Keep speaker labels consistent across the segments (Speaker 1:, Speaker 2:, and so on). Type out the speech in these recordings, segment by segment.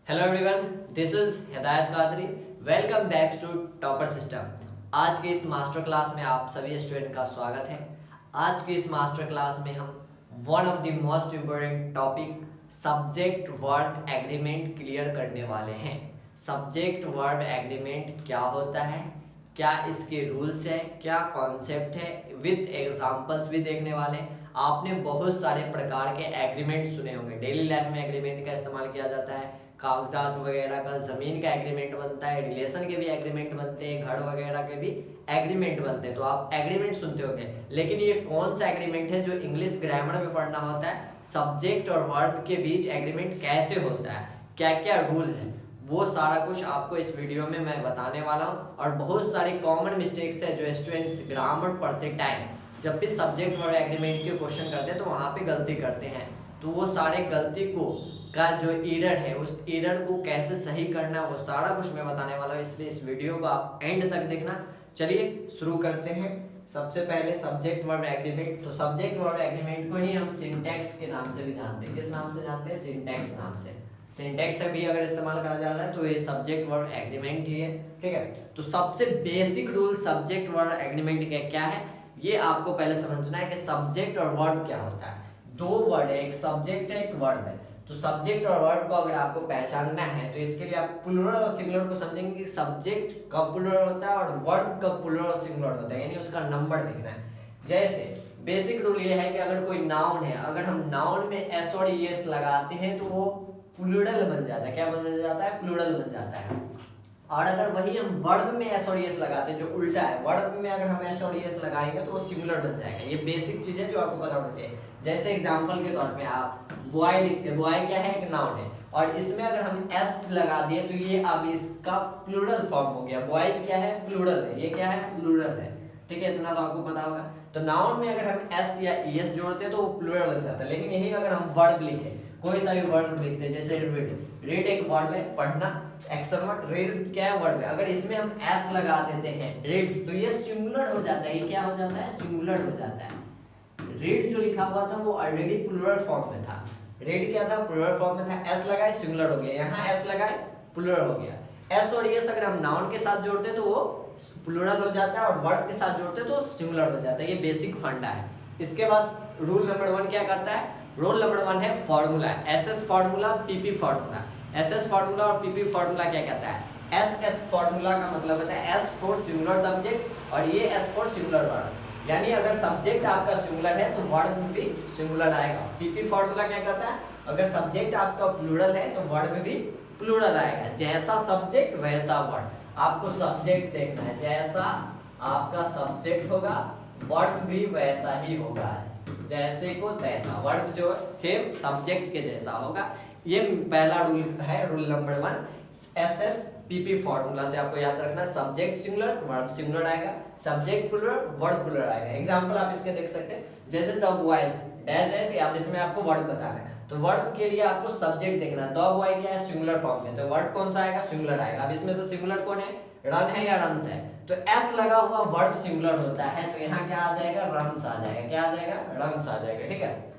Speaker 1: Hello everyone, this is Hidayat Qadri. Welcome back to topper system. आज के इस मास्टर क्लास में आप सभी स्टूडेंट का स्वागत है। आज की इस मास्टर क्लास में हम one of the most important topic subject verb agreement clear करने वाले हैं। सब्जेक्ट वर्ब एग्रीमेंट क्या होता है, क्या इसके रूल्स है, क्या कॉन्सेप्ट है, विद एग्जांपल्स भी देखने वाले हैं। आपने बहुत सारे प्रकार के एग्रीमेंट सुने होंगे। डेली लाइफ में एग्रीमेंट का इस्तेमाल किया जाता है, कागजात वगैरह का, जमीन का एग्रीमेंट बनता है, रिलेशन के भी एग्रीमेंट बनते हैं, घर वगैरह के भी एग्रीमेंट बनते हैं। तो आप एग्रीमेंट सुनते होंगे, लेकिन ये कौन सा एग्रीमेंट है जो इंग्लिश ग्रामर में पढ़ना होता है? सब्जेक्ट और वर्ब के बीच एग्रीमेंट कैसे होता है, क्या क्या रूल है, वो सारा कुछ आपको इस वीडियो में मैं बताने वाला हूँ। और बहुत सारी कॉमन मिस्टेक्स है जो स्टूडेंट्स ग्रामर पढ़ते टाइम जब भी सब्जेक्ट और एग्रीमेंट के क्वेश्चन करते हैं तो वहाँ पे गलती करते हैं। तो वो सारे गलती को का जो एरर है उस एरर को कैसे सही करना है वो सारा कुछ मैं बताने वाला हूँ, इसलिए इस वीडियो को आप एंड तक देखना। चलिए शुरू करते हैं। सबसे पहले सब्जेक्ट वर्ब एग्रीमेंट। तो सब्जेक्ट वर्ब एग्रीमेंट को ही हम सिंटैक्स के नाम से भी जानते हैं। किस नाम से जानते हैं? सिंटैक्स नाम से। सिंटैक्स से भी अगर इस्तेमाल करा जा रहा है तो ये सब्जेक्ट वर्ब एग्रीमेंट ही है, ठीक है। तो सबसे basic rule subject verb agreement का क्या है ये आपको पहले समझना है कि सब्जेक्ट और वर्ब क्या होता है। दो वर्ड है, एक सब्जेक्ट है, एक वर्ब है। तो सब्जेक्ट और वर्ब को अगर आपको पहचानना है तो इसके लिए आप प्लूरल और सिंगुलर को समझेंगे कि सब्जेक्ट कब प्लूरल होता है और वर्ब कब प्लूरल और सिंगुलर होता है, यानी उसका नंबर देखना है। जैसे बेसिक रूल ये है कि अगर कोई नाउन है, अगर हम नाउन में एस और एस लगाते हैं तो वो प्लूरल बन जाता है। क्या बन जाता है? प्लूरल बन जाता है। और अगर वही हम वर्ब में एस और एस लगाते हैं, जो उल्टा है, वर्ब में अगर हम एस और एस लगाएंगे तो वो सिंगुलर बन जाएगा। ये बेसिक चीज है जो आपको पता होना चाहिए। जैसे एग्जांपल के तौर पे आप बॉय लिखते हैं, बॉय क्या है? एक नाउन है, और इसमें अगर हम एस लगा दिए तो ये अब इसका प्लूरल फॉर्म हो गया। बॉयज क्या है? प्लूरल है। ये क्या है? प्लूरल है, ठीक है। इतना तो आपको पता होगा। तो नाउन में अगर हम एस या एस जोड़ते हैं तो वो प्लूरल बन जाता है। लेकिन यही अगर हम वर्ब लिखे, कोई सा भी वर्ब लिखते हैं, जैसे रीड, रीड एक वर्ब है, पढ़ना, एक्शन वर्ड, रीड क्या है? वर्ब है। अगर इसमें हम एस लगा देते हैं, रीड्स, तो ये सिंगुलर हो जाता है। ये क्या हो जाता है? सिंगुलर हो जाता है। रीड जो लिखा हुआ था वो ऑलरेडी प्लूरल फॉर्म में था। रीड क्या था? प्लूरल फॉर्म में था। एस लगाए, सिंगुलर हो गया। यहाँ एस लगाए, प्लूरल हो गया। एस और एस अगर हम नाउन के साथ जोड़ते हैं तो वो प्लूरल हो जाता है, और वर्ब के साथ जोड़ते हैं तो सिंगुलर हो जाता है। ये बेसिक फंडा है। इसके बाद रूल नंबर 1 क्या करता है? रूल नंबर 1 है formula. SS formula, PP formula. SS formula और पीपी फॉर्मूला क्या कहता है? एसएस फॉर्मूला का मतलब होता है एस फॉर सिंगुलर सब्जेक्ट और ये एस फॉर सिंगुलर वर्ब। यानी अगर सब्जेक्ट आपका सिंगुलर है तो वर्ब भी सिंगुलर आएगा। पीपी फॉर्मूला क्या कहता है? अगर सब्जेक्ट आपका प्लूरल है तो वर्ब भी प्लूरल आएगा। जैसा सब्जेक्ट वैसा वर्ब। आपको सब्जेक्ट देखना है, जैसा आपका सब्जेक्ट होगा वर्ब भी वैसा ही होगा। जैसे को तैसा, वर्ब जो सेम सब्जेक्ट के जैसा होगा। ये पहला रूल है, rule number 1। SS PP formula से आपको याद रखना, सब्जेक्ट सिंगुलर वर्ब सिंगुलर आएगा, सब्जेक्ट प्लूरल वर्ब प्लूरल आएगा। एग्जांपल आप इसके देख सकते हैं, जैसे द बॉयज डैश डैश, अब इसमें आपको वर्ब बताना है। तो वर्ब के लिए आपको सब्जेक्ट देखना है। द बॉय क्या है? सिंगुलर फॉर्म में, तो वर्ब कौन सा आएगा? सिंगुलर आएगा। अब इसमें से सिंगुलर कौन है? रन है या रन्स है? तो एस लगा हुआ वर्ब सिंगुलर होता है, तो यहाँ क्या आ जाएगा? रन्स आ जाएगा। क्या आ जाएगा? रन्स आ जाएगा, ठीक है।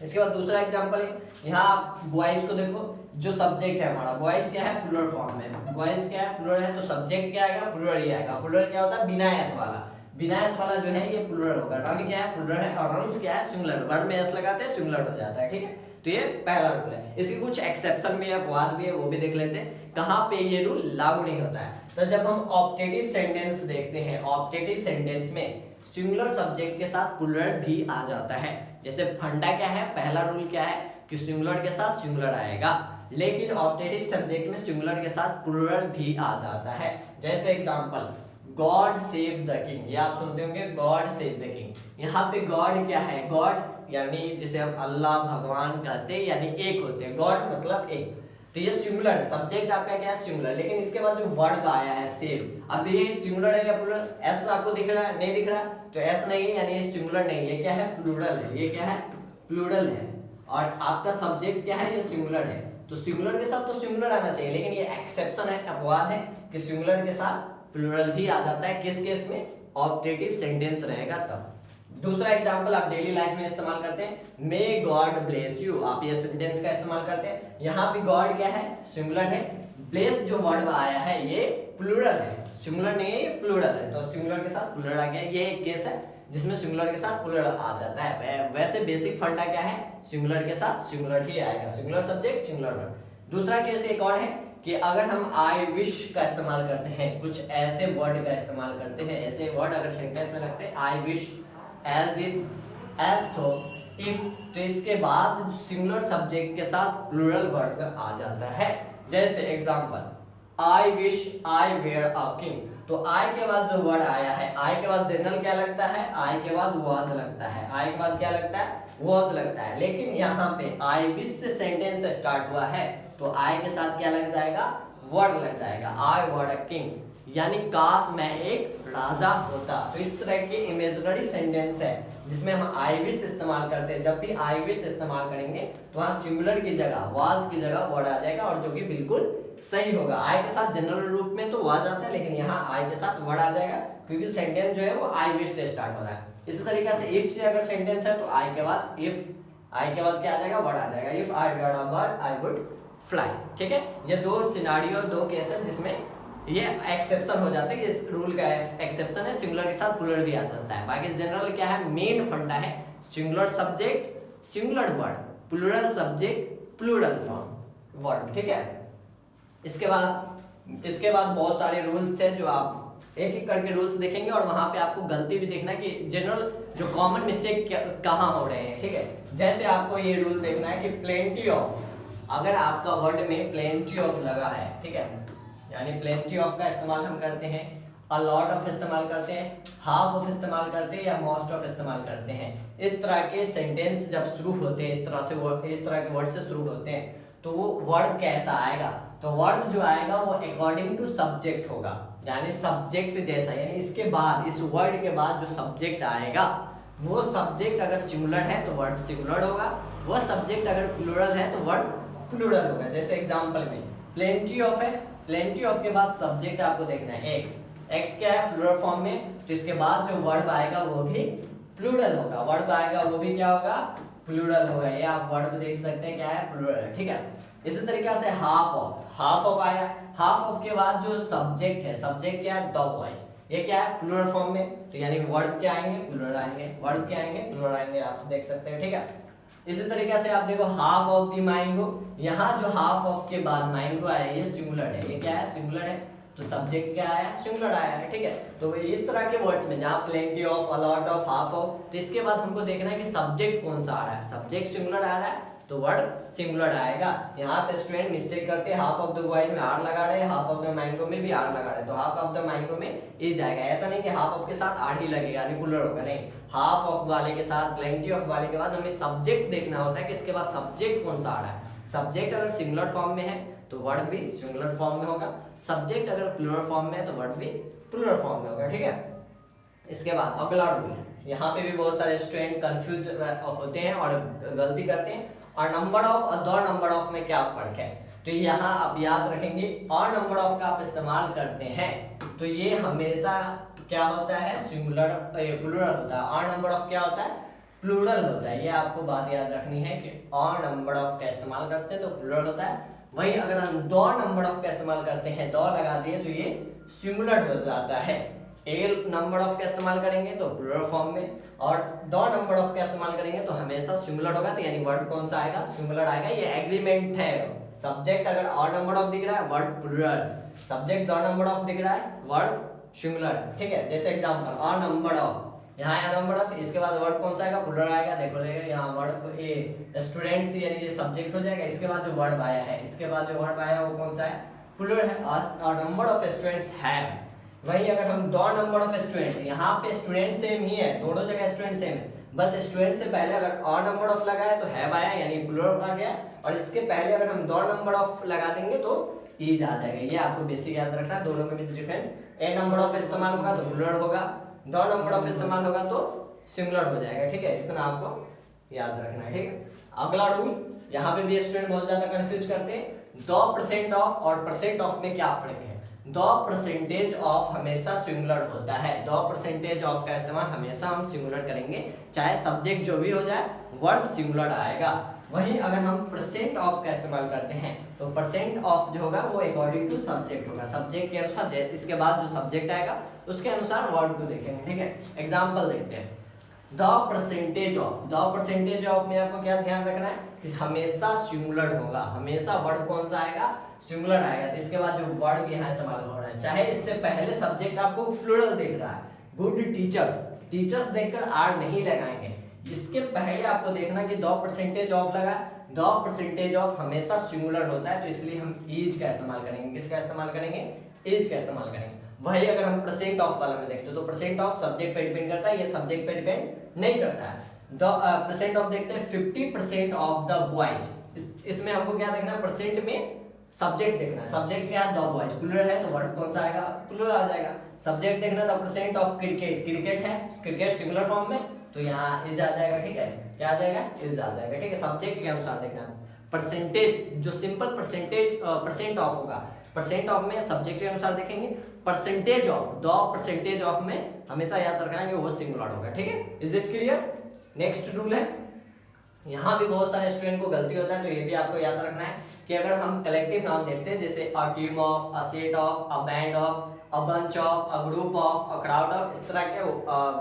Speaker 1: इसके बाद दूसरा एग्जांपल है, यहाँ आप बॉयज को देखो, जो सब्जेक्ट है हमारा, बॉयज क्या है? प्लूरल फॉर्म में। बॉयज क्या है? प्लूरल है, तो सब्जेक्ट क्या आएगा? प्लूरल ही आएगा। प्लूरल क्या होता है? बिना एस वाला। बिना एस वाला जो है ये प्लूरल होगा। रन क्या है? प्लूरल है, और रन्स क्या है? सिंगुलर। वर्ब में एस लगाते हैं, सिंगुलर हो जाता है, ठीक है। तो ये पहला रूल है। इसकी कुछ एक्सेप्शन भी है, अपवाद भी है, वो भी देख लेते हैं कहाँ पे ये रूल लागू नहीं होता है। तो जब हम ऑप्टेटिव सेंटेंस देखते हैं, ऑप्टेटिव सेंटेंस में सिंगुलर सब्जेक्ट के साथ प्लूरल भी आ जाता है। जैसे फंडा क्या है? पहला रूल क्या है कि सिंगुलर के साथ सिंगुलर आएगा, लेकिन ऑप्टेटिव सब्जेक्ट में सिंगुलर के साथ प्लूरल भी आ जाता है। जैसे example, God save the king, ये आप सुनते होंगे, गॉड सेव द किंग। यहाँ पे गॉड क्या है? गॉड यानी जिसे हम अल्लाह भगवान कहते हैं, यानी एक होते हैं। गॉड मतलब एक, तो ये सिंगुलर है। सब्जेक्ट आपका क्या है? सिंगुलर। लेकिन इसके बाद जो वर्ब आया है सेव, अब ये सिंगुलर है या प्लूरल? एस आपको दिख रहा है? नहीं दिख रहा, तो एस नहीं है, यानी ये सिंगुलर नहीं है। ये क्या है? प्लूरल है। ये क्या है? प्लूरल है। और आपका सब्जेक्ट क्या है? ये सिंगुलर है, तो सिंगुलर के साथ तो सिंगुलर आना चाहिए। लेकिन ये एक्सेप्शन है, अपवाद है, कि सिंगुलर के साथ प्लूरल भी आ जाता है। किस केस में? ऑप्टेटिव सेंटेंस रहेगा तब। दूसरा एग्जांपल आप डेली लाइफ में इस्तेमाल करते हैं, मे गॉड ब्लेस यू, आप ये सेंटेंस का इस्तेमाल करते हैं। यहाँ पे गॉड क्या है, सिंगुलर है, ब्लेस जो वर्ड आया है ये प्लूरल है, सिंगुलर नहीं है, ये प्लूरल है, तो सिंगुलर के साथ प्लूरल आ गया। ये एक केस है जिसमें सिंगुलर के साथ प्लूरल आ जाता है। वैसे बेसिक फंडा क्या है, सिंगुलर के साथ सिंगुलर ही आएगा, सिंगुलर सब्जेक्ट सिंगुलर वर्ब। दूसरा केस एक और है कि अगर हम आई विश का इस्तेमाल करते हैं, कुछ ऐसे वर्ड का इस्तेमाल करते हैं, ऐसे वर्ड अगर सेंटेंस में लगते हैं, I wish, as if, as though, if, तो इसके बाद सिंगुलर सब्जेक्ट के साथ प्लूरल वर्ड आ जाता है। जैसे example, I wish I were a king, तो आई के बाद जो वर्ड आया है, आई के बाद जनरल क्या लगता है, आई के बाद वाज लगता है, आई के बाद क्या लगता है, वाज लगता है। लेकिन यहाँ पे आई विश से सेंटेंस स्टार्ट हुआ है तो आई के साथ क्या लग जाएगा, वर्ड लग जाएगा, आई वर अ किंग, यानी काश मैं एक राजा होता। तो इस तरह के इमेजिनरी सेंटेंस है जिसमें हम आई विश इस्तेमाल करते हैं। जब भी आई विश इस्तेमाल करेंगे तो वहां सिंगुलर की जगह वाज की जगह वर्ड आ जाएगा, और जो कि बिल्कुल सही होगा। आई के साथ जनरल रूप में तो वाज आता है, लेकिन यहाँ आई के साथ वर्ड आ जाएगा क्योंकि सेंटेंस जो है वो आई विश से स्टार्ट हो रहा है। इसी तरीके से इफ से अगर सेंटेंस है तो आई के बाद इफ, आई के बाद क्या आ जाएगा, वर्ड आ जाएगा, if I got a bird I would fly. ठीक है, ये दो सिनारियो, दो केस है जिसमें ये एक्सेप्शन हो जाता है कि इस रूल का एक्सेप्शन है, सिंगुलर के साथ प्लूरल भी आ जाता है। बाकी जनरल क्या है, मेन फंडा है singular subject singular word, plural subject plural form word. ठीक है, इसके बाद बहुत सारे रूल्स है जो आप एक एक करके रूल्स देखेंगे और वहां पे आपको गलती भी देखना है कि जनरल जो कॉमन मिस्टेक कहाँ हो रहे हैं। ठीक है, जैसे आपको ये रूल देखना है कि प्लेंटी ऑफ, अगर आपका वर्ड में प्लेंटी ऑफ लगा है, ठीक है, यानी प्लेंटी ऑफ का इस्तेमाल हम करते हैं, अ लॉट ऑफ इस्तेमाल करते हैं, हाफ ऑफ इस्तेमाल करते हैं या मोस्ट ऑफ इस्तेमाल करते हैं। इस तरह के सेंटेंस जब शुरू होते हैं, इस तरह के वर्ड से शुरू होते हैं, तो वो वर्ड कैसा आएगा, तो वर्ड जो आएगा वो अकॉर्डिंग टू सब्जेक्ट होगा, यानी सब्जेक्ट जैसा, यानी इसके बाद, इस वर्ड के बाद जो सब्जेक्ट आएगा वो सब्जेक्ट अगर सिंगुलर है तो वर्ड सिंगुलर होगा, वो सब्जेक्ट अगर प्लूरल है तो वर्ड प्लूरल होगा। जैसे एग्जांपल में प्लेंटी ऑफ है, प्लेंटी ऑफ के बाद सब्जेक्ट आपको देखना है एक्स, एक्स क्या है, प्लूरल फॉर्म में, तो इसके बाद जो वर्ड आएगा वो भी प्लूरल होगा, वर्ड आएगा वो भी क्या होगा, प्लूरल होगा। ये आप वर्ड देख सकते हैं क्या है, प्लूरल। ठीक है, इसी तरीके से हाफ ऑफ, हाफ ऑफ आया, हाफ ऑफ के बाद जो सब्जेक्ट है, सब्जेक्ट क्या है, द बॉयज, ये क्या है, प्लूरल फॉर्म में, तो यानी वर्ड क्या आएंगे, प्लूरल आएंगे, वर्ड क्या आएंगे, प्लूरल आएंगे, आप देख सकते हैं। ठीक है, इसी तरीके से आप देखो हाफ ऑफ द मैंगो, यहाँ जो हाफ ऑफ के बाद मैंगो आया ये सिंगुलर है, ये क्या है, सिंगुलर है, तो सब्जेक्ट क्या आया, सिंगुलर आया है। ठीक है, तो इस तरह के वर्ड्स में जहाँ plenty of, a lot of, half of, तो इसके बाद हमको देखना है कि सब्जेक्ट कौन सा आ रहा है, सब्जेक्ट सिंगुलर आ रहा है तो वर्ड सिंगुलर आएगा। यहाँ पे स्टूडेंट मिस्टेक करते हैं, हाफ ऑफ द बॉयज में आर लगा रहे हैं, हाफ ऑफ द मैंगो में भी आर लगा रहे हैं, तो हाफ ऑफ द मैंगो में ए जाएगा। ऐसा नहीं कि हाफ ऑफ के साथ आर ही लगेगा यानी प्लूरल होगा, नहीं, हाफ ऑफ वाले के साथ प्लेंटी ऑफ वाले के बाद हमें सब्जेक्ट देखना होता है कि इसके बाद सब्जेक्ट कौन सा आ रहा है। सब्जेक्ट अगर सिंगुलर फॉर्म में है तो वर्ड भी सिंगुलर फॉर्म में होगा, सब्जेक्ट अगर प्लूरल फॉर्म में है तो वर्ड भी प्लूरल फॉर्म में होगा। ठीक है, इसके बाद अगला रूल, यहाँ पे भी बहुत सारे स्टूडेंट कंफ्यूज होते हैं और गलती करते हैं। और नंबर ऑफ और द नंबर ऑफ में क्या फर्क है, तो यहाँ आप याद रखेंगे, और नंबर ऑफ का आप इस्तेमाल करते हैं तो ये हमेशा क्या होता है, सिंगुलर प्लूरल होता है, और नंबर ऑफ क्या होता है, प्लूरल होता है। ये आपको बात याद रखनी है कि और नंबर ऑफ का इस्तेमाल करते हैं तो प्लूरल होता है, वही अगर हम दो नंबर ऑफ का इस्तेमाल करते हैं, दो लगा दिए तो ये सिंगुलर हो जाता है। एल नंबर ऑफ का इस्तेमाल करेंगे तो प्लूरल फॉर्म में, और दो नंबर ऑफ का इस्तेमाल करेंगे तो हमेशा सिंगुलर होगा, तो यानी वर्ड कौन सा आएगा, सिंगुलर आएगा। ये एग्रीमेंट है, सब्जेक्ट अगर और नंबर ऑफ दिख रहा है वर्ड प्लूरल, सब्जेक्ट दो नंबर ऑफ दिख रहा है वर्ड सिंगुलर। ठीक है, जैसे एग्जांपल और नंबर ऑफ, यहाँ आया नंबर ऑफ, इसके बाद वर्ड कौन सा आएगा, प्लूरल आएगा। देखो यहाँ वर्ड ए स्टूडेंट्स यानी ये सब्जेक्ट हो जाएगा, इसके बाद जो वर्ड आया है, इसके बाद जो वर्ड आया वो कौन सा है, प्लूरल है। और नंबर ऑफ स्टूडेंट्स है, वही अगर हम दो नंबर ऑफ स्टूडेंट, यहाँ पे स्टूडेंट सेम ही है, दोनों जगह स्टूडेंट सेम है, बस स्टूडेंट से पहले अगर और नंबर ऑफ लगाया तो हैव आया यानी प्लूरल आ गया, और इसके पहले अगर हम दो नंबर ऑफ लगा देंगे तो ईज आ जाएगा। ये आपको बेसिक याद रखना है, दोनों के बीच डिफरेंस। ए नंबर ऑफ इस्तेमाल होगा तो प्लूरल होगा, दो नंबर ऑफ इस्तेमाल होगा तो सिंगुलर हो जाएगा। ठीक है, इतना आपको याद रखना है। ठीक है, अगला रूल, यहाँ पे भी स्टूडेंट बहुत ज्यादा कंफ्यूज करते हैं, 2% ऑफ और परसेंट ऑफ में क्या फर्क है। द परसेंटेज ऑफ हमेशा सिंगुलर होता है, द परसेंटेज ऑफ का इस्तेमाल हमेशा हम सिंगुलर करेंगे, चाहे सब्जेक्ट जो भी हो जाए वर्ब सिंगुलर आएगा। वहीं अगर हम परसेंट ऑफ का इस्तेमाल करते हैं तो परसेंट ऑफ जो होगा वो अकॉर्डिंग टू सब्जेक्ट होगा, सब्जेक्ट के अनुसार, इसके बाद जो सब्जेक्ट आएगा उसके अनुसार वर्ब को देखेंगे, ठीक है। एग्जाम्पल देखते हैं, the percentage of, the percentage of में आपको क्या ध्यान रखना है कि हमेशा सिंगुलर होगा, हमेशा वर्ड कौन सा आएगा, सिंगुलर आएगा। तो इसके बाद जो वर्ड यहाँ इस्तेमाल हो रहा है, चाहे इससे पहले सब्जेक्ट आपको प्लूरल दिख रहा है, गुड टीचर्स, टीचर्स देखकर आर नहीं लगाएंगे, इसके पहले आपको देखना कि द परसेंटेज ऑफ लगा, द परसेंटेज ऑफ हमेशा सिंगुलर होता है, तो इसलिए हम इज का इस्तेमाल करेंगे, किसका इस्तेमाल करेंगे, इज का इस्तेमाल करेंगे। वही अगर हम परसेंट ऑफ वाला में देखते हो तो परसेंट ऑफ सब्जेक्ट पे डिपेंड करता है, ये सब्जेक्ट पे डिपेंड नहीं करता है। द परसेंट ऑफ देखते हैं 50% ऑफ द बॉयज, इसमें हमको क्या देखना है, परसेंट में सब्जेक्ट देखना है, सब्जेक्ट क्या है, द बॉयज, प्लूरल है तो वर्ड कौन सा आएगा, प्लूरल आ जाएगा। सब्जेक्ट देखना the percent of cricket, cricket है, क्रिकेट सिंगुलर फॉर्म में तो यहाँ इज आ जाएगा, ठीक है, क्या आ जाएगा, इज आ जाएगा, ठीक है। सब्जेक्ट के अनुसार देखना है। परसेंटेज जो सिंपल परसेंटेज परसेंट ऑफ होगा, परसेंट ऑफ में सब्जेक्ट के अनुसार देखेंगे, percentage of, the percentage of में हमेशा याद रखना है कि वो सिंगुलर होगा, ठीक है। Is it clear. Next rule है, यहाँ भी बहुत सारे स्टूडेंट को गलती होता है, तो ये भी आपको याद रखना है कि अगर हम कलेक्टिव नाउन देखते हैं जैसे a team of, a set of, a band of, a bunch of, a group of, a crowd of, इस तरह के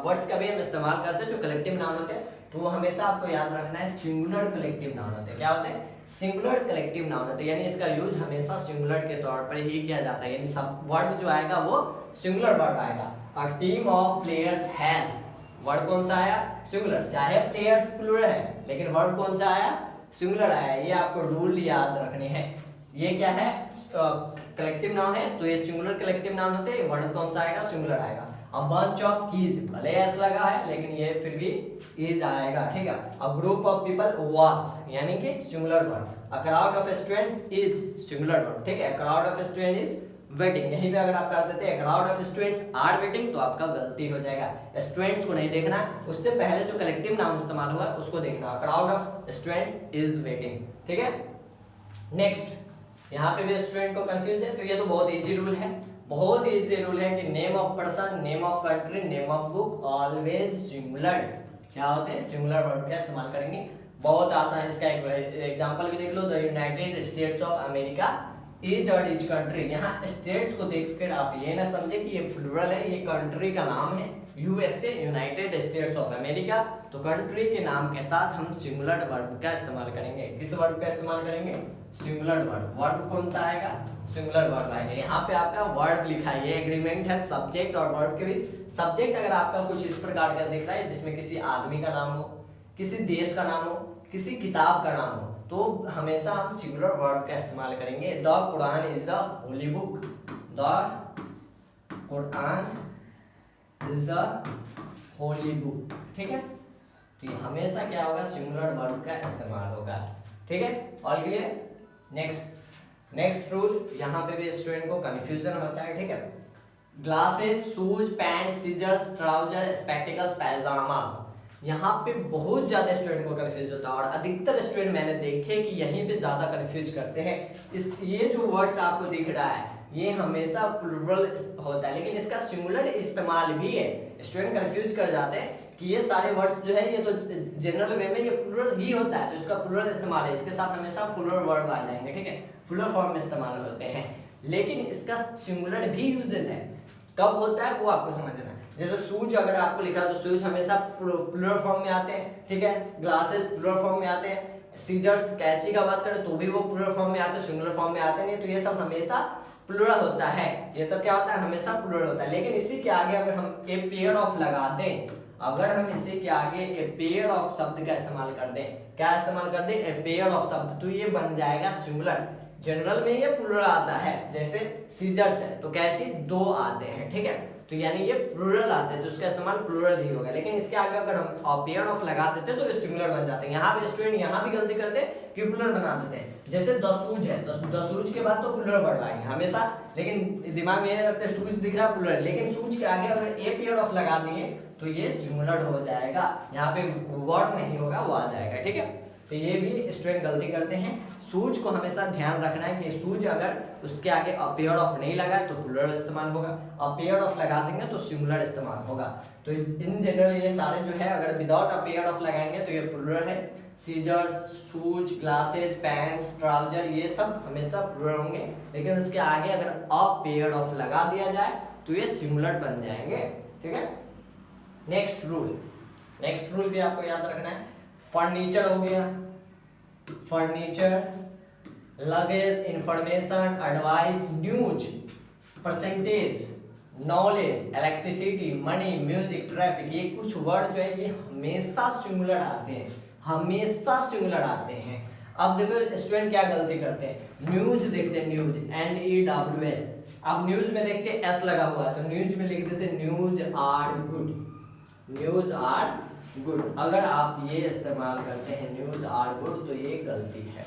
Speaker 1: वर्ड्स का भी हम इस्तेमाल करते हैं जो कलेक्टिव नाउन होते हैं, तो वो हमेशा आपको याद रखना है सिंगुलर कलेक्टिव नाउन होते हैं। क्या होते हैं, सिंगुलर कलेक्टिव नाउन होते हैं, यानी इसका यूज हमेशा सिंगुलर के तौर पर ही किया जाता है, यानी सब वर्ड जो आएगा वो सिंगुलर वर्ड आएगा। A team of players has, word कौन सा आया, सिंगुलर, चाहे प्लेयर्स प्लूरल है लेकिन वर्ड कौन सा आया, सिंगुलर आया। ये आपको रूल याद रखने हैं। ये क्या है, कलेक्टिव नाउन है तो ये सिंगुलर कलेक्टिव नाउन होते हैं, वर्ड कौन सा आएगा, सिंगुलर आएगा। अ बंच ऑफ कीज, भले एस लगा है लेकिन ये फिर भी इज आएगा, ठीक है। A group of people was, यानी कि singular word. A crowd of students is singular word, ठीक है। Crowd of student is waiting, यहीं पे अगर आप कर देते हैं crowd of students are waiting तो आपका गलती हो जाएगा, स्टूडेंट्स को नहीं देखना, उससे पहले जो कलेक्टिव नाउन इस्तेमाल हुआ है उसको देखना, crowd of student is waiting, ठीक है। नेक्स्ट, यहाँ पे भी स्टूडेंट को कंफ्यूज है तो ये तो बहुत इजी रूल है, बहुत इजी रूल है कि name of person, name of country, name of book always singular, क्या होते हैं, सिंगुलर वर्ड का इस्तेमाल करेंगे। बहुत आसान, इसका एक एग्जांपल भी देख लो, the United States of America is a rich country. यहाँ स्टेट्स को देखकर आप ये ना समझे कि ये प्लूरल है, ये कंट्री का नाम है, USA, United States of America, तो कंट्री के नाम के साथ हम सिंगुलर वर्ब का इस्तेमाल करेंगे। किस वर्ब का इस्तेमाल करेंगे, सिंगुलर वर्ब। वर्ब कौन सा आएगा, सिंगुलर वर्ब आएगा। यहाँ पे आपका वर्ब लिखा है, ये एग्रीमेंट है सब्जेक्ट और वर्ब के बीच। सब्जेक्ट अगर आपका कुछ इस प्रकार का दिख रहा है जिसमें किसी आदमी का नाम हो, किसी देश का नाम हो, किसी किताब का नाम हो, तो हमेशा हम सिंगुलर वर्ब का इस्तेमाल करेंगे। The Quran is a Holi book, the Quran is a Holi book, ठीक है। तो ये हमेशा क्या होगा, सिंगुलर वर्ब का इस्तेमाल होगा, ठीक है। All clear. नेक्स्ट रूल, यहाँ पे भी स्टूडेंट को कंफ्यूजन होता है, ठीक है। Glasses, shoes, pant, scissors, trouser, spectacles, pyjamas, यहाँ पे बहुत ज्यादा स्टूडेंट को कंफ्यूज होता है और अधिकतर स्टूडेंट मैंने देखे कि यहीं पे ज्यादा कंफ्यूज करते हैं। ये जो वर्ड्स आपको दिख रहा है ये हमेशा प्लूरल होता है लेकिन इसका सिंगुलर इस्तेमाल भी है। स्टूडेंट कंफ्यूज कर जाते हैं कि ये सारे वर्ड्स जो है ये तो जनरल वे में ये प्लूरल ही होता है, तो इसका प्लूरल इस्तेमाल है, इसके साथ हमेशा प्लूरल वर्ड आ जाएंगे, ठीक है, प्लूरल फॉर्म में इस्तेमाल होते हैं। लेकिन इसका सिंगुलर भी यूजेस है, कब होता है वो आपको समझना है। जैसे शूज अगर आपको लिखा तो शूज हमेशा प्लूरल फॉर्म में आते हैं, ठीक है। ग्लासेस प्लूरल फॉर्म में आते हैं, सीजर्स, कैंची का बात करें तो भी वो प्लूरल फॉर्म में आते हैं, सिंगुलर फॉर्म में आते नहीं, तो ये सब हमेशा प्लूरल होता है। ये सब क्या होता है, हमेशा प्लूरल होता है। लेकिन इसी के आगे अगर हम ए पेयर ऑफ लगा दें, अगर हम इसी के आगे ए पेयर ऑफ शब्द का इस्तेमाल कर दें, क्या इस्तेमाल कर दें, ए पेयर ऑफ शब्द, तो ये बन जाएगा सिंगुलर। जनरल में ये प्लूरल आता है, जैसे सीजर्स है तो कैंची दो आते हैं, ठीक है, तो यानी ये प्लूरल आते हैं तो इसका इस्तेमाल प्लूरल ही होगा। लेकिन इसके आगे अगर हम पेयर ऑफ लगा देते तो ये सिंगुलर बन जाते हैं। यहाँ पे स्टूडेंट यहाँ भी गलती करते हैं कि प्लूरल बना देते हैं, जैसे द शूज है, द शूज के बाद तो प्लूरल वर्ड आएंगे हमेशा, लेकिन दिमाग में ये रखते हैं शूज दिख रहा है प्लूरल, लेकिन शूज के आगे अगर ए पेयर ऑफ लगा दिए तो ये सिंगुलर हो जाएगा, यहाँ पे वर्ड नहीं होगा वो आ जाएगा, ठीक है। तो ये भी स्टूडेंट गलती करते हैं। शूज को हमेशा ध्यान रखना है कि शूज अगर उसके आगे अ पेयर ऑफ नहीं लगा है तो प्लूरल इस्तेमाल होगा, अ पेयर ऑफ लगा देंगे तो सिंगुलर इस्तेमाल होगा। तो इन जनरल ये सारे जो है अगर विदाउट अ पेयर ऑफ लगाएंगे तो ये प्लूरल है। Scissors, shoes, glasses, pants, trouser ये सब हमेशा प्लूरल होंगे, लेकिन इसके आगे अगर अ पेयर ऑफ लगा दिया जाए तो ये सिंगुलर बन जाएंगे। ठीक है। नेक्स्ट रूल भी आपको याद रखना है। फर्नीचर हो गया, furniture, luggage, information, advice, news, percentage, knowledge, electricity, money, music, traffic, ये कुछ वर्ड जो है ये हमेशा सिंगुलर आते हैं, हमेशा सिंगुलर आते हैं। अब देखो स्टूडेंट क्या गलती करते हैं, न्यूज देखते हैं, न्यूज NEWS, अब न्यूज में देखते हैं एस लगा हुआ है तो न्यूज में लिख देते news are good, news are good. अगर आप ये इस्तेमाल करते हैं न्यूज आर गुड तो ये गलती है।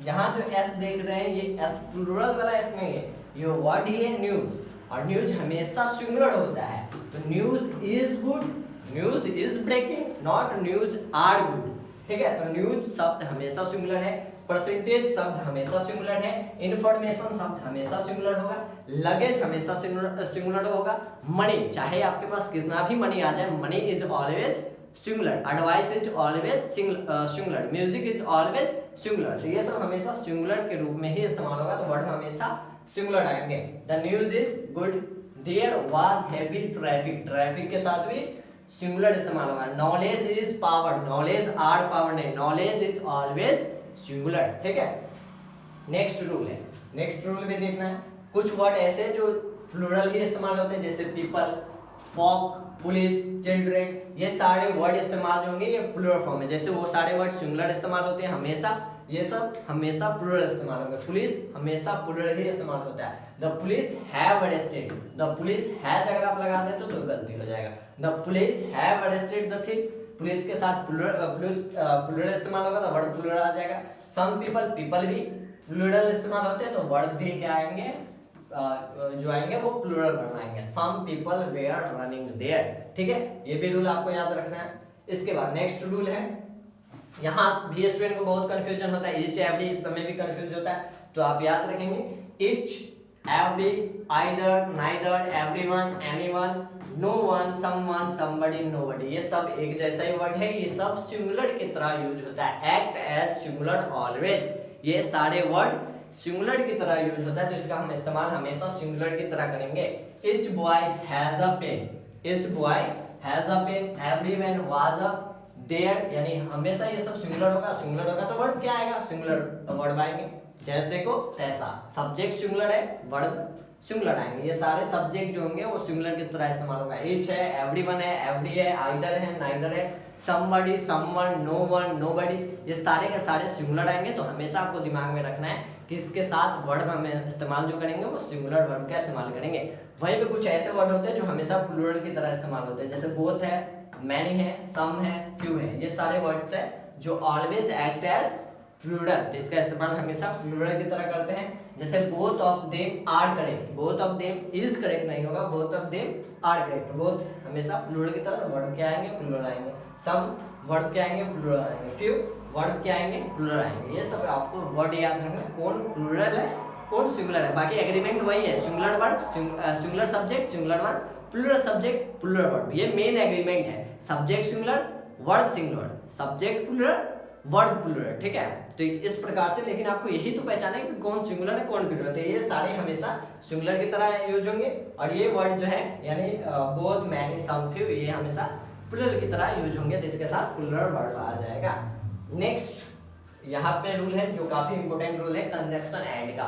Speaker 1: यहाँ जो एस देख रहे हैं ये एस प्लूरल वाला एस नहीं है, ये वर्ड ही है न्यूज, और न्यूज हमेशा सिंगुलर होता है। तो news is good, news is breaking, not news are good. ठीक है। तो न्यूज शब्द हमेशा सिंगुलर है, परसेंटेज शब्द हमेशा सिंगुलर है, इंफॉर्मेशन शब्द हमेशा सिंगुलर होगा, लगेज हमेशा सिंगुलर होगा, मनी चाहे आपके पास कितना भी मनी आ जाए, money is always singular, advice is always singular, music is always singular. तो ये सब हमेशा सिंगुलर के रूप में ही इस्तेमाल होगा, तो वर्ड हमेशा सिंगुलर आएंगे। The news is good, there was heavy traffic, traffic के साथ भी सिंगुलर इस्तेमाल होगा। Knowledge is power, knowledge are power नहीं, नॉलेज इज ऑलवेज सिंगुलर। ठीक है। नेक्स्ट रूल है, नेक्स्ट रूल भी देखना है। कुछ वर्ड ऐसे जो प्लूरल ही इस्तेमाल होते हैं, जैसे पीपल, फॉक, पुलिस, चिल्ड्रेन, ये सारे वर्ड इस्तेमाल होंगे ये प्लूरल फॉर्म में। जैसे वो सारे वर्ड सिंगुलर इस्तेमाल होते हैं हमेशा, ये सब हमेशा प्लूरल इस्तेमाल होंगे। पुलिस हमेशा प्लूरल ही इस्तेमाल होता है। The police have arrested, the police has अगर आप लगा दें तो गलती हो जाएगा। The police have arrested the thing, police के साथ प्लूरल इस्तेमाल होगा तो वर्ड प्लूरल आ जाएगा। सम पीपल, पीपल भी प्लूरल इस्तेमाल होते हैं तो वर्ड भी क्या आएंगे, जो आएंगे वो प्लूरल वर्ड आएंगे। Some people were running there. ठीक है। ये भी रूल आपको याद रखना है। इसके बाद नेक्स्ट रूल है, यहाँ भी स्टूडेंट को बहुत कंफ्यूजन होता है, ईच एवरी इस समय भी कंफ्यूज होता है, तो आप याद रखेंगे each, every, either, neither, everyone, anyone, no one, someone, somebody, nobody, ये सब एक जैसा ही वर्ड है, ये सब सिंगुलर की तरह यूज होता है। एक्ट एज सिंगुलर ऑलवेज, ये सारे वर्ड सिंगुलर की तरह यूज होता है, तो इसका हम इस्तेमाल हमेशा सिंगुलर की तरह करेंगे। Each boy has a pen, each boy has a pen, everyone was a there, यानी हमेशा ये सब सिंगुलर होगा, सिंगुलर होगा तो वर्ड क्या आएगा, सिंगुलर वर्ड आएंगे। जैसे को तैसा, सब्जेक्ट सिंगुलर है, वर्ड सिंगुलर आएंगे। ये सारे सब्जेक्ट जो होंगे वो सिंगुलर किस तरह इस्तेमाल होगा, ईच है, एवरीवन है, एवरी है, आइदर है, नाइदर है, somebody, someone, no one, nobody, ये सारे के सारे सिंगुलर आएंगे। तो हमेशा आपको दिमाग में रखना है कि इसके साथ वर्ड हमें इस्तेमाल जो करेंगे वो सिंगुलर वर्ड का इस्तेमाल करेंगे। वहीं पे कुछ ऐसे वर्ड होते हैं जो हमेशा प्लूरल की तरह इस्तेमाल होते हैं, जैसे बोथ है, मैनी है, सम है, फ्यू है, ये सारे वर्ड्स है जो ऑलवेज एक्ट एज प्लूरल, तो इसका इस्तेमाल हमेशा प्लूरल की तरह करते हैं। जैसे both of them are correct, both of them is correct नहीं होगा, both of them are correct, both हमेशा प्लूरल की तरह वर्ड क्या आएंगे, प्लूरल आएंगे। सम वर्ड क्या आएंगे, प्लूरल आएंगे। फ्यू वर्ड क्या आएंगे, प्लूरल आएंगे। ये सब आपको वर्ड याद रखना है, कौन प्लूरल है कौन सिंगुलर है। बाकी एग्रीमेंट वही है, singular word singular subject singular word, plural subject plural word, ये मेन एग्रीमेंट है। Subject singular, word singular, subject plural, word plural. ठीक है। तो इस प्रकार से, लेकिन आपको यही तो पहचाना है कि कौन सिंगुलर है कौन प्लूरल, तो ये सारे हमेशा सिंगुलर की तरह यूज होंगे। और ये वर्ड जो है यानी बोथ, मैनी, सम, फ्यू, ये हमेशा प्लूरल की तरह यूज होंगे, तो इसके साथ प्लूरल वर्ड आ जाएगा। नेक्स्ट यहाँ पे रूल है जो काफी इंपोर्टेंट रूल है, कंजक्शन एंड का।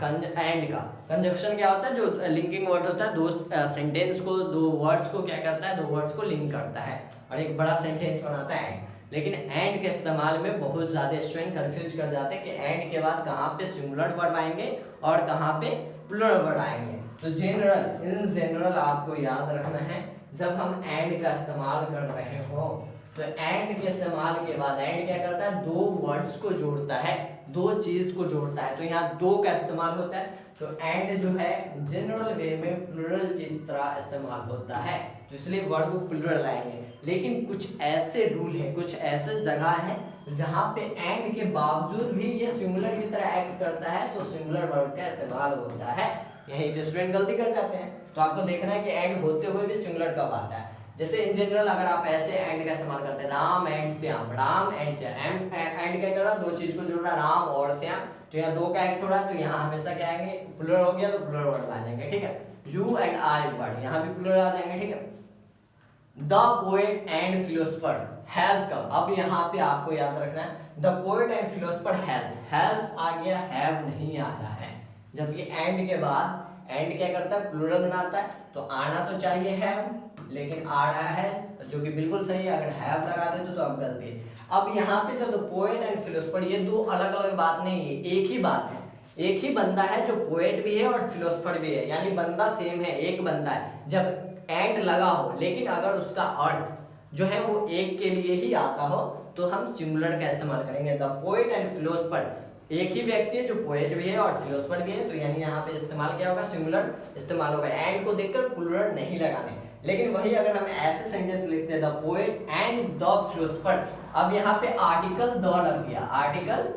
Speaker 1: कंजक्शन क्या होता है, जो लिंकिंग वर्ड होता है, दो सेंटेंस को, दो वर्ड्स को क्या करता है, दो वर्ड्स को लिंक करता है और एक बड़ा सेंटेंस बनाता है। लेकिन एंड के इस्तेमाल में बहुत ज्यादा स्टूडेंट कंफ्यूज कर जाते हैं कि एंड के बाद कहाँ पे सिंगुलर वर्ड आएंगे और कहाँ पे प्लूरल वर्ड आएंगे। तो इन जनरल आपको याद रखना है, जब हम एंड का इस्तेमाल कर रहे हो तो एंड के इस्तेमाल के बाद एंड क्या करता है, दो वर्ड्स को जोड़ता है, दो चीज को जोड़ता है, तो यहाँ दो का इस्तेमाल होता है। तो एंड जो है जनरल वे में प्लूरल की तरह इस्तेमाल होता है, तो इसलिए वर्ड को प्लूरल आएंगे। लेकिन कुछ ऐसे रूल है, कुछ ऐसे जगह है जहां पे एंड के बावजूद भी ये सिंगुलर की तरह एक्ट करता है तो सिंगुलर वर्ड का इस्तेमाल होता है। यही पे स्टूडेंट गलती कर जाते हैं। तो आपको देखना है कि एंड होते हुए भी सिंगुलर कब आता है। जैसे इन जनरल अगर आप ऐसे एंड का इस्तेमाल करते हैं, Ram and Shyam, Ram and Shyam, and क्या कर रहा है, दो चीज को जोड़ रहा है, राम और श्याम, तो यहाँ दो का एक्ट हो रहा है, तो यहाँ हमेशा क्या आएंगे, प्लुरल हो गया तो प्लुरल वर्ड आ जाएंगे, ठीक है। यू एंड आई वर्ड यहाँ भी प्लुरल आ जाएंगे, ठीक है। The poet and philosopher has come, अब यहाँ पे आपको याद रखना है the poet and philosopher has आ गया, हैव नहीं आया है। जबकि एंड के बाद एंड क्या करता है, प्लुरल बनाता है, तो आना तो चाहिए हैव, लेकिन आ रहा है, जो कि बिल्कुल सही है। अगर हैव लगा देते तो अब गलती है। अब यहाँ पे जो पोएट एंड फिलोसफर, ये दो अलग अलग बात नहीं है, एक ही बात है। एक ही बंदा है जो पोएट भी है और फिलोसफर भी है, यानी बंदा सेम है, एक बंदा है। जब एंड लगा हो लेकिन अगर उसका अर्थ जो है वो एक के लिए ही आता हो तो हम सिंगुलर का इस्तेमाल करेंगे। द पोएट एंड फिलोसफर, एक ही व्यक्ति है जो पोएट भी है और फिलोसफर भी है, तो यानी यहाँ पे इस्तेमाल क्या होगा, सिंगुलर इस्तेमाल होगा। एंड को देखकर प्लुरल नहीं लगाने। लेकिन वही अगर हम ऐसे सेंटेंस लिखते हैं the poet and the philosopher, अब यहाँ पे आर्टिकल द लग गया, आर्टिकल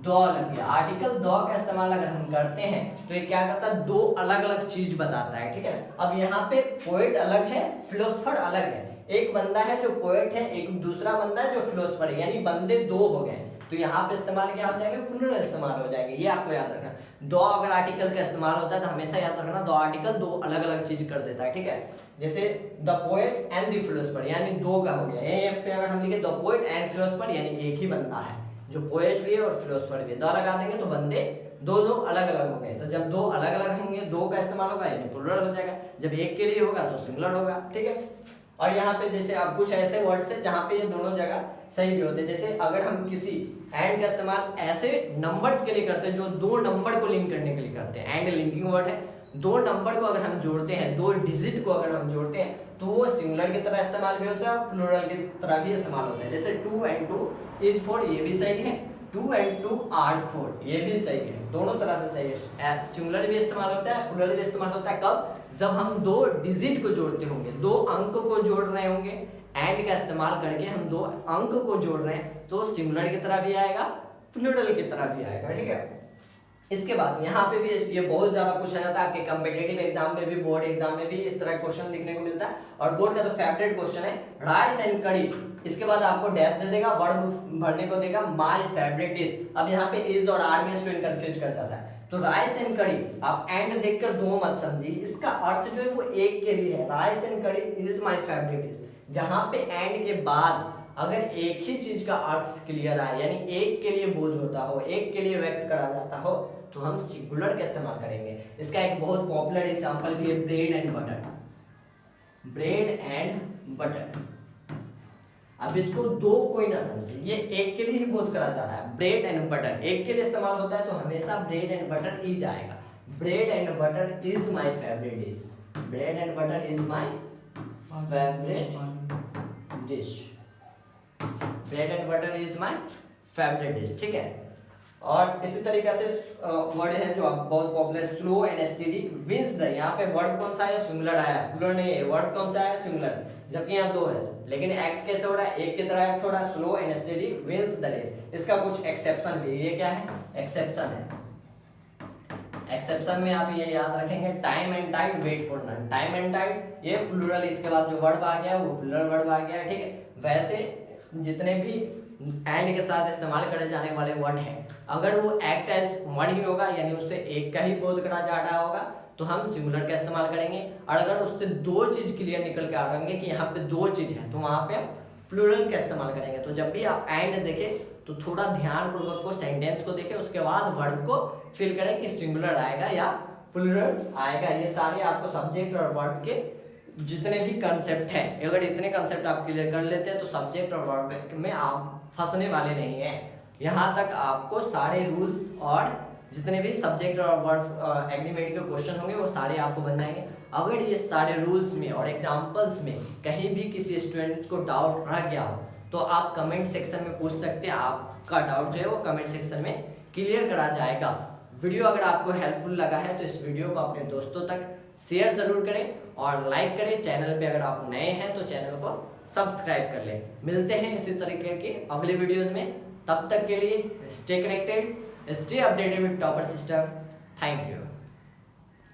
Speaker 1: द लग गया। आर्टिकल द का इस्तेमाल अगर हम करते हैं तो ये क्या करता है, दो अलग अलग चीज बताता है, ठीक है। अब यहाँ पे पोएट अलग है, फिलोसफर अलग है। एक बंदा है जो पोएट है, एक दूसरा बंदा है जो फिलोसफर है, यानी बंदे दो हो गए। तो यहाँ पे इस्तेमाल क्या हो जाएगा, प्लुरल इस्तेमाल हो जाएंगे, ये आपको याद रखना। दो अगर आर्टिकल का इस्तेमाल होता है तो हमेशा याद रखना दो आर्टिकल दो अलग अलग चीज कर देता है, ठीक है। जैसे the poet and the philosopher, यानी दो का हो गया। यहीं पे अगर हम लिखे द पोएट एंड फिलोसफर, यानी एक ही बंदा है जो पोएट भी है और फिलोसफर भी है। दो लगा देंगे तो बंदे दो दो अलग अलग हो गए। तो जब दो अलग अलग होंगे, दो का इस्तेमाल होगा यानी प्लुरल हो जाएगा। जब एक के लिए होगा तो सिंगुलर होगा, ठीक है। और यहाँ पे जैसे अब कुछ ऐसे वर्ड्स है जहाँ पे ये दोनों जगह सही भी होते हैं। जैसे अगर हम किसी एंड का इस्तेमाल ऐसे नंबर्स के लिए करते हैं जो दो नंबर को लिंक करने के लिए करते हैं, एंड लिंकिंग वर्ड है। दो नंबर को अगर हम जोड़ते हैं, दो डिजिट को अगर हम जोड़ते हैं तो वो सिंगुलर की तरह इस्तेमाल भी होता है और प्लुरल की तरह भी इस्तेमाल होता है। जैसे 2 and 2 is 4, ये भी सही है। 2 and 2 are 4, ये भी सही है, दोनों तरह से सही है। सिंगुलर भी इस्तेमाल होता है, प्लुरल भी इस्तेमाल होता है। कब, जब हम दो डिजिट को जोड़ते होंगे, दो अंक को जोड़ रहे होंगे, एंड का इस्तेमाल करके हम दो अंक को जोड़ रहे हैं तो सिंगुलर की तरह भी आएगा, प्लुरल की तरह भी आएगा, ठीक है। इसके बाद यहाँ पे भी ये बहुत ज्यादा पूछा जाता है, आपके कॉम्पिटिटिव एग्जाम में भी, बोर्ड एग्जाम में भी इस तरह क्वेश्चन देखने को मिलता है। और बोर्ड का तो फेवरेट क्वेश्चन है राइस एंड कड़ी, इसके बाद आपको डैश दे देगा, वर्ड भरने को देगा, माय फेवरेट डिश। अब यहाँ पे इज और आर में स्टूडेंट कंफ्यूज कर जाता है। तो राइस एंड कड़ी, आप एंड देखकर दो मत समझिए, इसका अर्थ जो है वो एक के लिए है। राइस एंड कड़ी इज माय फेवरेट डिश। जहां पे एंड के बाद अगर एक ही चीज का अर्थ क्लियर आए, यानी एक के लिए बोध होता हो, एक के लिए व्यक्त करा जाता हो, तो हम सिंगुलर का इस्तेमाल करेंगे। इसका एक बहुत पॉपुलर एग्जांपल भी है bread and butter. Bread and butter, अब इसको दो कोई ना समझे, ये एक के लिए ही बोध करा जाता है। ब्रेड एंड बटर एक के लिए इस्तेमाल होता है तो हमेशा ब्रेड एंड बटर इज आएगा। Bread and butter is my favourite dish. Bread and butter is my favourite dish. Bread and butter is my favourite dish, ठीक है। और इसी तरीके से वर्ड है जो बहुत popular, slow and steady wins the. यहाँ पे वर्ड कौन सा है, सिंगुलर आया, प्लुरल नहीं है। वर्ड कौन सा है, सिंगुलर, जबकि यहाँ दो है, लेकिन एक्ट कैसे हो रहा है, एक की तरह एक्ट हो रहा है। Slow and steady wins the race. इसका कुछ एक्सेप्शन भी, ये क्या है, एक्सेप्शन है। एक्सेप्शन में आप ये याद रखेंगे, time and tide, wait for none. Time and tide ये प्लुरल, इसके बाद जो वर्ड आ गया वो प्लुरल वर्ड आ गया, ठीक है। वैसे जितने भी एंड के साथ इस्तेमाल करे जाने वाले वर्ड हैं, अगर वो एक्ट एज वर्ड ही होगा, यानी उससे एक का ही बोध करा जा रहा होगा, तो हम सिंगुलर का इस्तेमाल करेंगे। और अगर उससे दो चीज क्लियर निकल के आ रहे होंगे कि यहाँ पे दो चीज है, तो वहां पे प्लुरल का इस्तेमाल करेंगे। तो जब भी आप एंड देखें तो थोड़ा ध्यान पूर्वक को सेंटेंस को देखें, उसके बाद वर्ड को फिल करें कि सिंगुलर आएगा या प्लुरल आएगा। ये सारे आपको सब्जेक्ट और वर्ड के जितने भी कंसेप्ट है, अगर इतने कंसेप्ट आप क्लियर कर लेते हैं तो सब्जेक्ट और वर्ब में आप फंसने वाले नहीं हैं। यहाँ तक आपको सारे रूल्स और जितने भी सब्जेक्ट और वर्ब एग्रीमेंट के क्वेश्चन होंगे वो सारे आपको बन जाएंगे। अगर ये सारे रूल्स में और एग्जाम्पल्स में कहीं भी किसी स्टूडेंट को डाउट रह गया हो तो आप कमेंट सेक्शन में पूछ सकते हैं। आपका डाउट जो है वो कमेंट सेक्शन में क्लियर करा जाएगा। वीडियो अगर आपको हेल्पफुल लगा है तो इस वीडियो को अपने दोस्तों तक शेयर जरूर करें और लाइक करें। चैनल पे अगर आप नए हैं तो चैनल को सब्सक्राइब कर लें। मिलते हैं इसी तरीके के अगले वीडियोस में। तब तक के लिए stay connected, stay updated with topper system. Thank you.